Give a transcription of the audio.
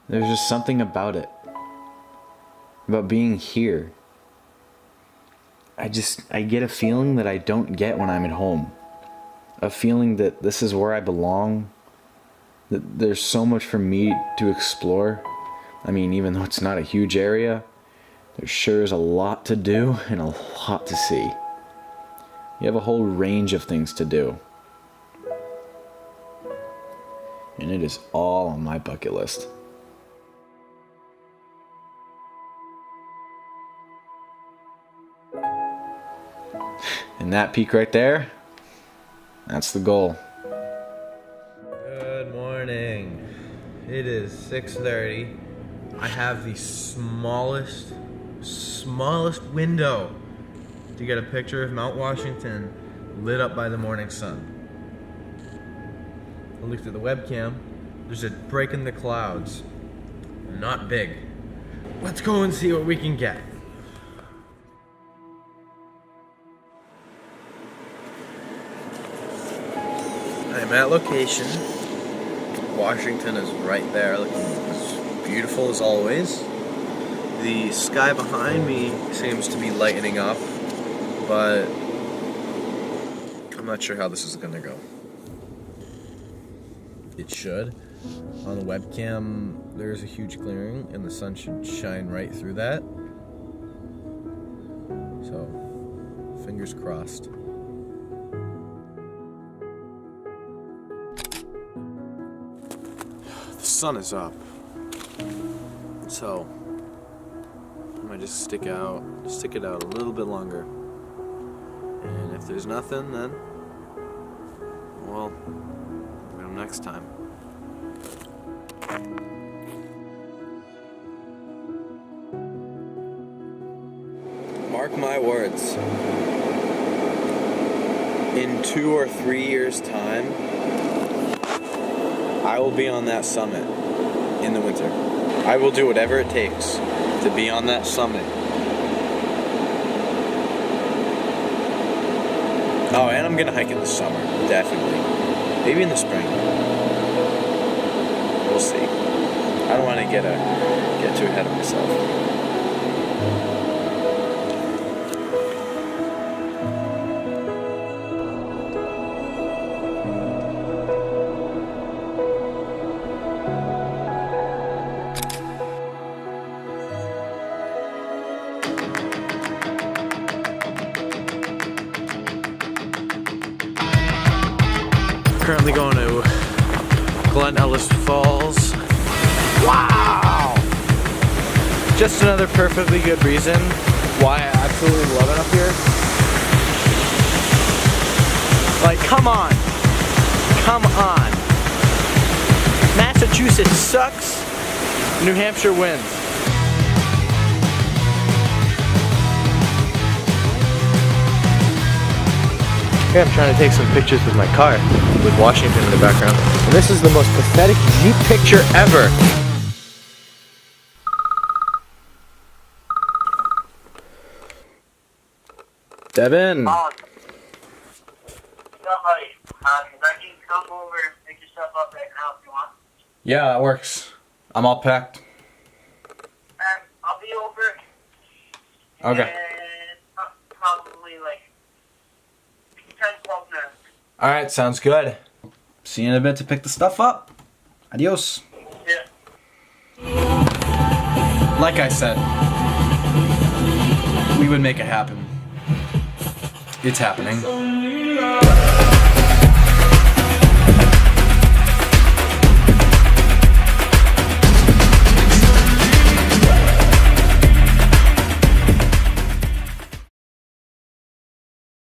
There's just something about it. About being here. I get a feeling that I don't get when I'm at home. A feeling that this is where I belong. That there's so much for me to explore. I mean, even though it's not a huge area, there sure is a lot to do and a lot to see. You have a whole range of things to do. And it is all on my bucket list. And that peak right there, that's the goal. Good morning. It is 6:30. I have the smallest window to get a picture of Mount Washington lit up by the morning sun. I looked at the webcam. There's a break in the clouds. Not big. Let's go and see what we can get. I'm at location. Washington is right there, looking as beautiful as always. The sky behind me seems to be lightening up, but I'm not sure how this is gonna go. It should. On the webcam, there's a huge clearing, and the sun should shine right through that. So, fingers crossed. The sun is up, so I might just stick it out a little bit longer. And if there's nothing, then, well, we'll get them next time. Mark my words. In 2 or 3 years' time, I will be on that summit in the winter. I will do whatever it takes to be on that summit. Oh, and I'm gonna hike in the summer, definitely. Maybe in the spring. We'll see. I don't want to get too ahead of myself. Currently going to Glen Ellis Falls. Wow! Just another perfectly good reason why I absolutely love it up here. Like, come on. Come on. Massachusetts sucks. New Hampshire wins. Here I'm trying to take some pictures with my car with Washington in the background. And this is the most pathetic Jeep picture ever. Devin! Oh, buddy. I can come over and pick your stuff up right now if you want. Yeah, that works. I'm all packed. I'll be over. Okay. And probably like 10-12 minutes. Alright, sounds good. See you in a bit to pick the stuff up. Adios. Yeah. Like I said, we would make it happen. It's happening.